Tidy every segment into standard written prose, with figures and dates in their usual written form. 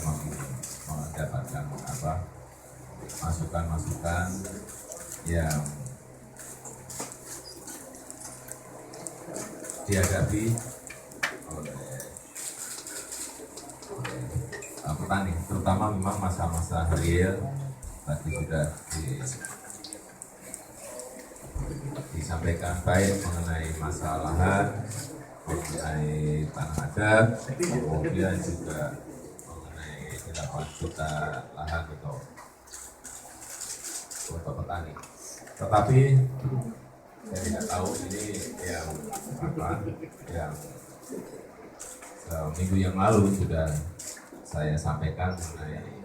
memang mendapatkan masukan-masukan yang dihadapi oleh petani, terutama memang masa-masa real tadi sudah disampaikan baik mengenai masalah lahan, mengenai tanah adat, kemudian juga mengenai 8 juta lahan untuk petani. Tetapi saya tidak tahu ini yang minggu yang lalu sudah saya sampaikan mengenai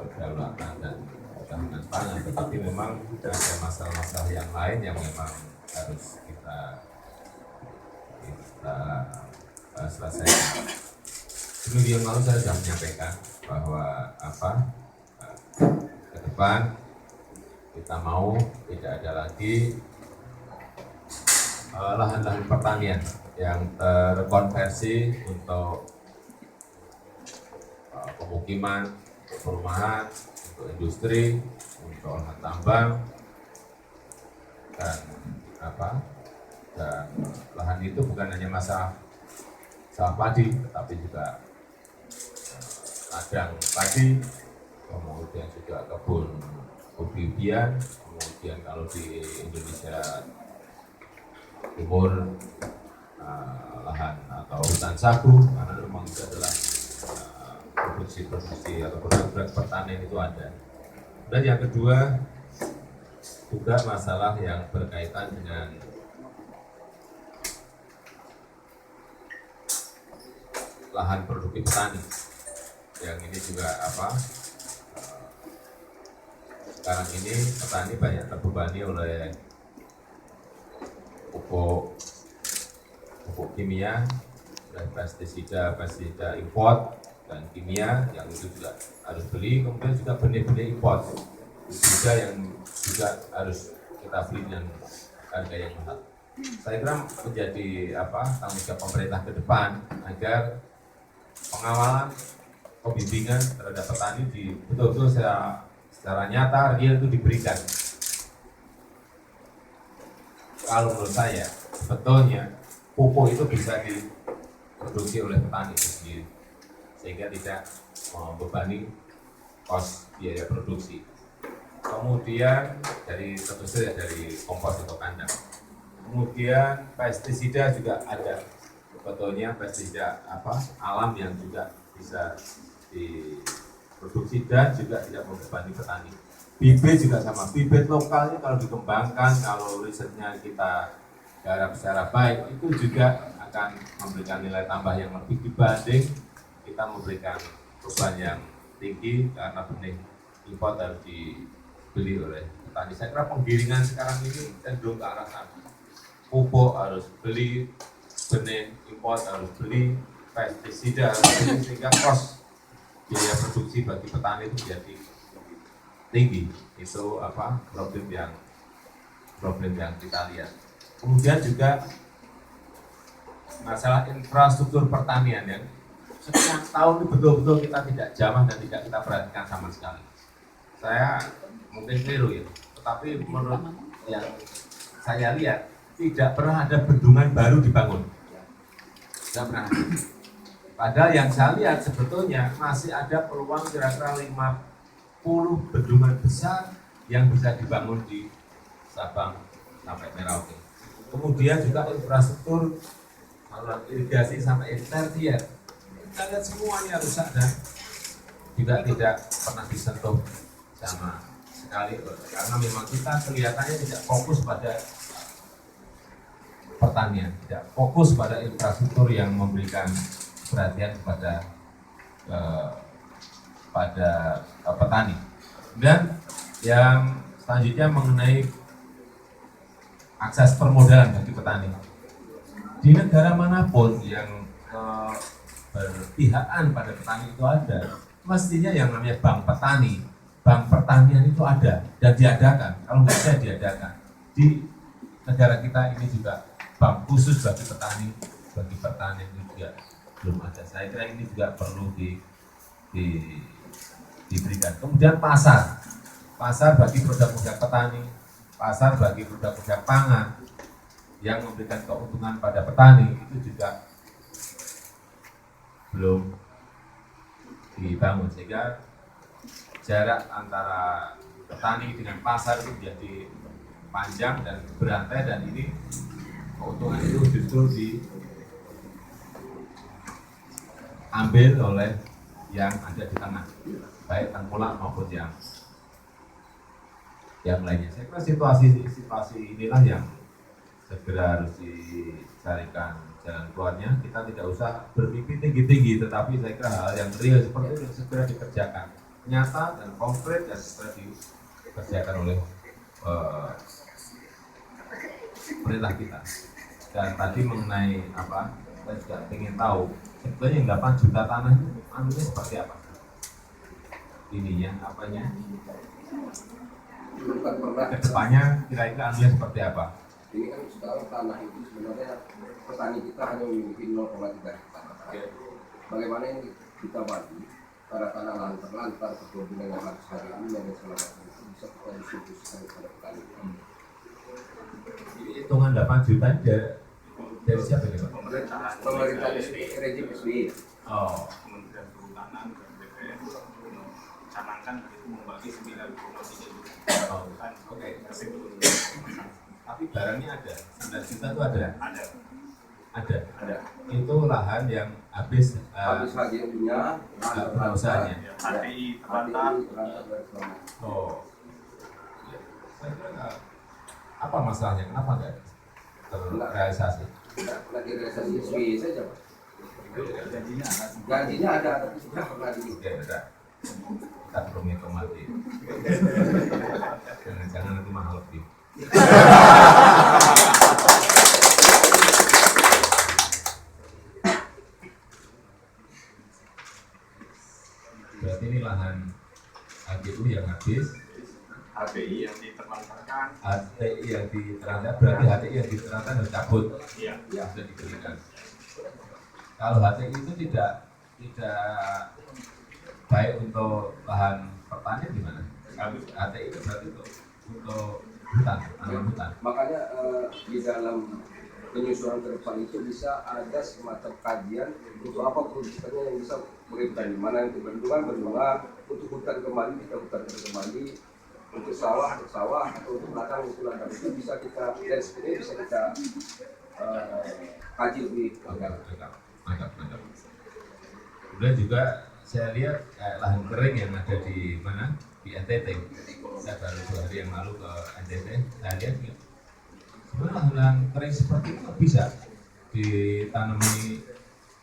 kedaulatan dan ketahanan pangan, tetapi memang ada masalah-masalah yang lain yang memang harus kita selesaikan. Minggu yang lalu saya sudah menyampaikan bahwa ke depan kita mau tidak ada lagi lahan-lahan pertanian yang terkonversi untuk pemukiman, perumahan, untuk industri, untuk lahan tambang, dan lahan itu bukan hanya masalah padi, tetapi juga ladang padi, kemudian juga kebun ubi-ubian, kemudian kalau di Indonesia Timur lahan atau hutan sagu, karena memang itu adalah produksi atau produk pertanian itu ada. Dan yang kedua juga masalah yang berkaitan dengan lahan produktif petani, yang ini juga sekarang ini petani banyak terbebani oleh pupuk kimia, pestisida import dan kimia yang itu juga harus beli, kemudian juga benih-benih import juga yang juga harus kita beli dengan harga yang mahal. Saya kira menjadi tanggung jawab pemerintah ke depan agar pengawalan, pembimbingan terhadap petani betul-betul secara nyata real itu diberikan. Kalau menurut saya sebetulnya pupuk itu bisa diproduksi oleh petani sendiri, sehingga tidak membebani kos biaya produksi. Kemudian tentu saja dari kompos atau kandang. Kemudian pestisida juga ada, sebetulnya pestisida alam yang juga bisa diproduksi dan juga tidak membebani petani. Bibit juga sama, bibit lokalnya kalau dikembangkan, kalau risetnya kita garap secara baik, itu juga akan memberikan nilai tambah yang lebih dibanding kita memberikan beban yang tinggi karena benih import harus dibeli oleh petani. Saya kira penggiringan sekarang ini cenderung ke arah sana. Pupuk harus beli, benih import harus beli, pestisida harus beli, sehingga kos biaya produksi bagi petani itu jadi tinggi. Itu problem yang kita lihat. Kemudian juga masalah infrastruktur pertanian yang sekian tahun ini betul-betul kita tidak jamah dan tidak kita perhatikan sama sekali. Saya mungkin keliru ya, tetapi menurut yang saya lihat tidak pernah ada bendungan baru dibangun. Tidak pernah. Padahal yang saya lihat sebetulnya masih ada peluang kira-kira 50 bendungan besar yang bisa dibangun di Sabang sampai Merauke. Kemudian juga infrastruktur saluran irigasi sampai tersier. Kita lihat semuanya rusak dan juga tidak pernah disentuh sama sekali, karena memang kita kelihatannya tidak fokus pada pertanian, tidak fokus pada infrastruktur yang memberikan perhatian pada petani. Dan yang selanjutnya mengenai akses permodalan bagi petani. Di negara manapun yang berpihakan pada petani itu ada, mestinya yang namanya bank petani, bank pertanian itu ada dan diadakan. Kalau nggak ada diadakan. Di negara kita ini juga bank khusus bagi petani itu juga belum ada. Saya kira ini juga perlu diberikan. Kemudian pasar bagi produk-produk petani, pasar bagi produk-produk pangan yang memberikan keuntungan pada petani itu juga belum dibangun, sehingga jarak antara petani dengan pasar itu menjadi panjang dan berantai, dan ini keuntungan itu justru diambil oleh yang ada di tengah, baik tengkulak maupun yang lainnya. Saya kira situasi inilah yang segera harus dicarikan jalan keluarnya. Kita tidak usah bermimpi tinggi-tinggi, tetapi saya kira hal yang real seperti itu segera dikerjakan, nyata dan konkret, dan segera dikerjakan oleh pemerintah kita. Dan tadi mengenai apa, saya juga ingin tahu sebetulnya yang 8 juta tanah itu anunya seperti apa? Ininya apanya? Kedepannya kira-kira anunya seperti apa? Ini kan sekarang tanah itu sebenarnya petani kita hanya memiliki 0,3 hektar. Bagaimana ini kita bagi pada tanah lantar kemudian yang harus hari ini dan segala macam itu bisa kita distribusikan kepada petani. Hitungan 8 juta ini dari siapa ini Pak? Pemerintah rejim SBY. Oh, Kementerian Kehutanan dan BPN canangkan itu membagi 9,3 juta. oh, oke. Tapi barangnya ada, 9 juta itu ada? Ada. Itu lahan yang habis hasilnya, usahanya. HTI terlantar. Oh, saya kira apa masalahnya? Kenapa nggak terrealisasi? Nggak direalisasi SBY saja, Pak. Gajinya ada, tapi sudah pernah di. Ya, udah. Kita perlu ngitung mati. Jangan nanti mahal lebih. Berarti ini lahan HGU yang habis, HTI yang diterlantarkan. HTI yang diterlantar, berarti HTI yang diterlantar harus cabut. Iya. Sudah diberikan. Kalau HTI itu tidak baik untuk lahan pertanian gimana? HTI itu berarti untuk hutan, tanaman hutan. Makanya di dalam penyusunan ke depan itu bisa ada semacam kajian untuk apa produksinya yang bisa berhutan, mana yang untuk bendungan, untuk hutan kembali kita hutankan kembali, untuk sawah, atau untuk ladang itu bisa kita, dan sebenarnya bisa kita kaji lebih Mantap. Kemudian juga saya lihat lahan kering yang ada di mana, di NTT. Saya baru 2 hari yang lalu ke NTT, saya lihat sebenarnya lahan kering seperti itu bisa ditanami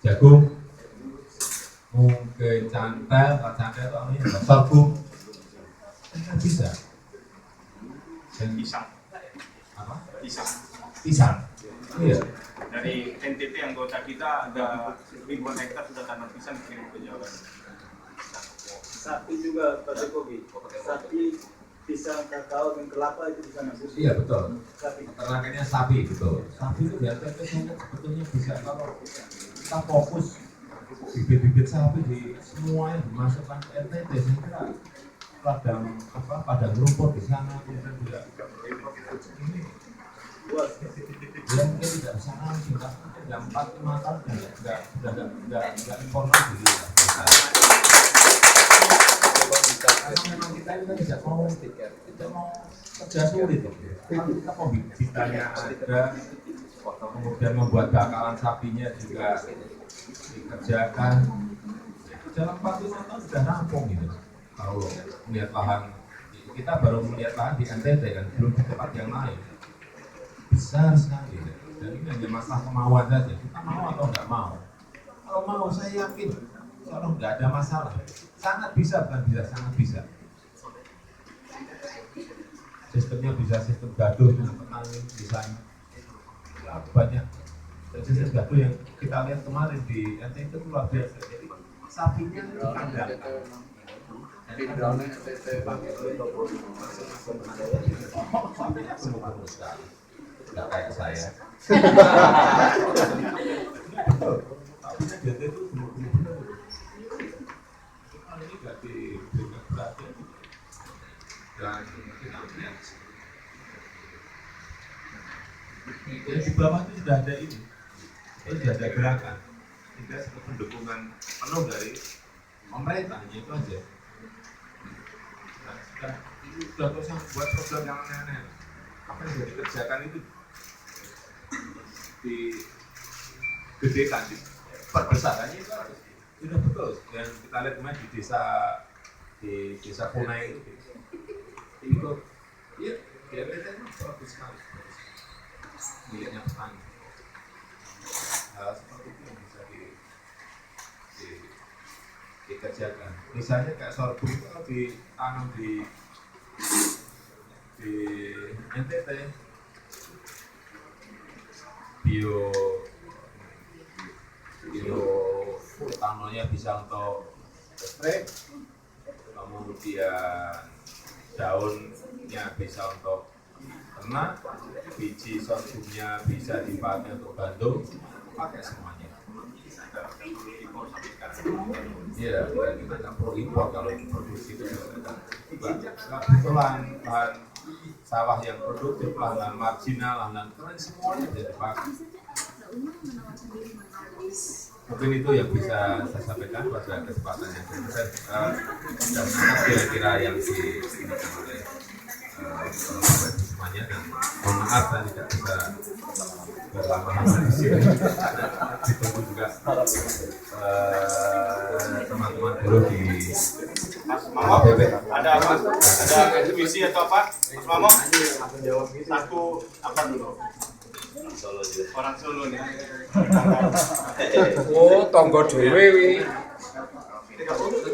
jagung, mungkin cantel itu namanya sorghum, bisa. Dan Pisang. apa? Pisang. Iya. Dari NTT anggota kita ada ribuan hektar sudah tanam pisang kirim ke Jawa. Sapi juga Pak Jokowi. Sapi, pisang, kakao, dan kelapa itu bisa masuk. Iya betul. Sapi. Peternakannya sapi, betul. Sapi itu di NTT sebetulnya bisa, kalau kita fokus bibit-bibit sapi di semuanya dimasukkan ke NTT, saya kira padang rumput di sana, kemudian juga ini mungkin tidak bisa langsung, tapi yang 4-5 tahun nggak impor lagi gitu. Karena memang kita ini kan tidak mau kerja sulit, kalau kita mau bibitanya ada, kemudian membuat bakalan sapinya juga dikerjakan, dalam 4-5 tahun sudah rampung gitu. Kalau melihat lahan, kita baru melihat lahan di NTT kan, belum di tempat yang lain, besar sekali. Dan ini hanya masalah kemauan saja, kita mau atau nggak mau. Kalau mau, saya yakin kalau nggak ada masalah, sangat bisa, sangat bisa. Sistemnya bisa sistem gaduh dengan petani misalnya, banyak. Dan sistem gaduh yang kita lihat kemarin di NTT itu luar biasa. Jadi sapinya di kandang. Sapinya semua sekali. Nggak kayak saya. Betul. Sapinya di NTT itu yang di bawah itu sudah ada ini, itu sudah ada gerakan, tidak pendukungan penuh dari pemerintah, hanya itu aja. Nah, ini sudah terus yang buat program yang aneh-aneh. Apa yang sudah dikerjakan itu digedekan, perbesarnya itu sudah betul. Dan kita lihat kemarin di desa Punai itu ya DMPT itu bagus sekali, miliknya petani. Hal seperti itu yang bisa dikerjakan. Misalnya kayak sorghum itu kalau ditanam di NTT bio tanamnya bisa untuk spray, kemudian daunnya bisa untuk ternak, biji sorghumnya bisa dipakai untuk Bandung, pakai semuanya. Iya, kita nggak perlu impor kalau produksi itu butuh lahan sawah yang produktif, lahan marginal, lahan keren, semuanya bisa dipakai. Mungkin itu yang bisa saya sampaikan pada kesempatan yang dan kira-kira yang digunakan oleh semuanya, dan mohon maaf saya tidak bisa berlama-lama di sini. Ditunggu juga teman-teman buruh di Mas Mamo, ada apa? Ada visi atau apa? Mas Mamo, satu apa dulu? Orang Solo nih. Oh, tonggo dhewe wi.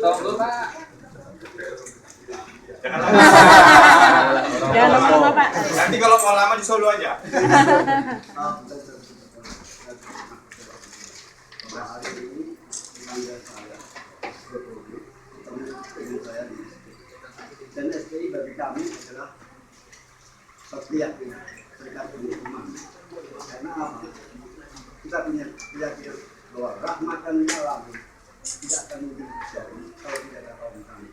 Tonggo, Pak. Jangan lama Pak. Nanti kalau mau lama di Solo aja. Dan SPI bagi kami adalah setiap serikat penyukuman. Karena apa? Kita punya keyakinan bahwa rahmatan alamin tidak akan mungkin terjadi kalau tidak ada kaum kami.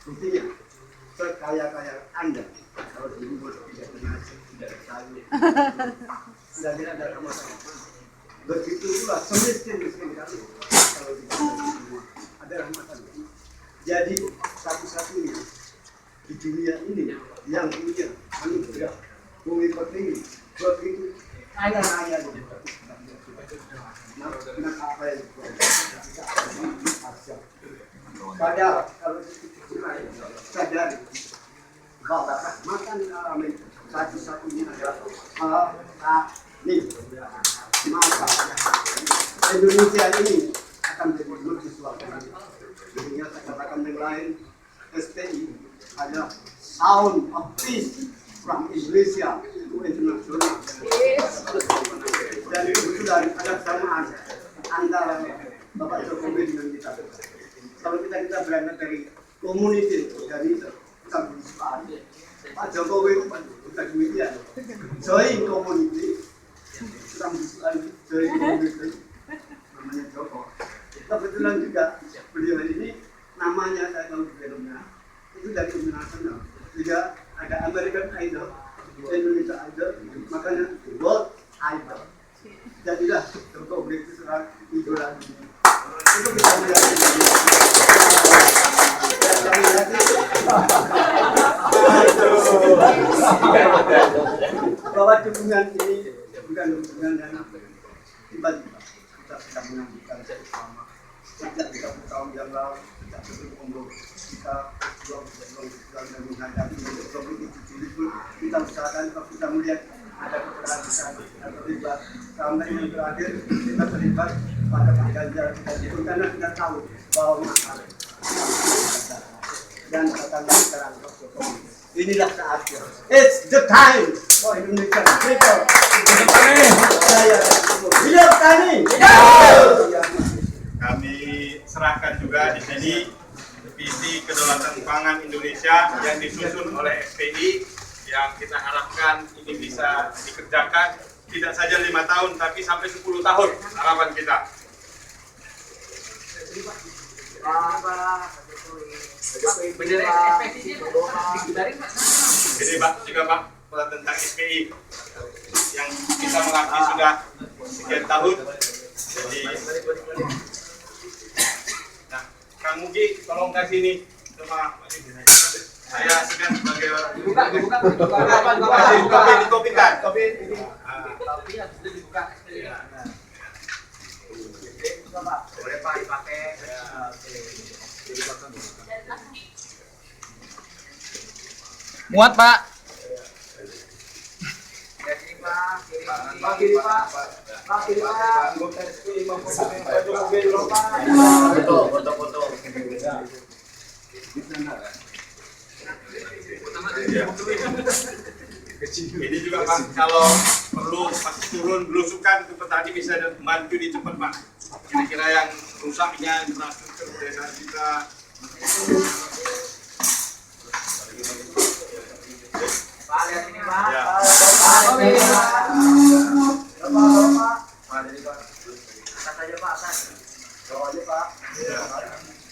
Buktinya, sekaya-kaya Anda, kalau dulu tidak benar, tidak bersaing, tidak ada masalah. Begitu pula semiskin-miskin kami, kalau tidak ada semua, ada rahmatan. Jadi satu-satunya di dunia ini yang punya anugerah bumi tinggi begitu kaya-kaya nah apa yang padahal kalau sadari bahwa rahmatan alamin satu-satunya adalah ini maka Indonesia ini akan menjadi suatu sehingga saya katakan yang lain, SPI adalah sound of peace from Indonesia to international. Dan kebetulan ada kesamaan antara Bapak Jokowi dengan kita. Kalau kita berangkat dari community, dari kita berusaha. Pak Jokowi itu bukan demikian. Join community, kita berusaha join community, namanya Joko. Kebetulan juga beliau ini namanya saya tahu filmnya itu dari internasional, juga ada American Idol, Indonesia Idol, makanya World Idol. Jadilah Joko itu seorang idola dunia. Itu bisa melihat bahwa dukungan ini bukan dukungan yang tiba-tiba kita sedang mengambilkan bersama. Sejak 30 tahun yang lalu, sejak umur kita dan menghadapi kita usahakan kalau kita melihat ada peperangan kita terlibat sampai yang terakhir kita terlibat pada Pak Ganjar karena kita tahu bahwa masalah dan katakan sekarang inilah saatnya. It's the time for Indonesian people. Saya hidup tani. Kami serahkan juga di sini visi kedaulatan pangan Indonesia yang disusun oleh SPI yang kita harapkan ini bisa dikerjakan tidak saja 5 tahun tapi sampai 10 tahun harapan kita. Ini Pak juga Pak tentang SPI yang kita mengabdi sudah sekian tahun. Jadi, nah, Kang Mugi, tolong kasih ini sama saya segan sebagai dikopikan. Kopi ini. Tapi harus dibuka. Boleh Pak dipakai. Muat Pak. Kiri Pak. Kiri Pak. Foto. Ini juga Pak, kalau perlu pas turun belusukan itu petani bisa bantu di cepat Pak. Kira-kira yang rusaknya infrastruktur desa kita. Pak lihat ini Pak. Ya. Atas aja Pak, atas. Ya.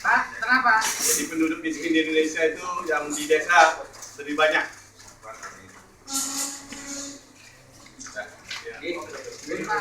Pak, kenapa? Jadi penduduk miskin di Indonesia itu yang di desa lebih banyak. Ini Pak,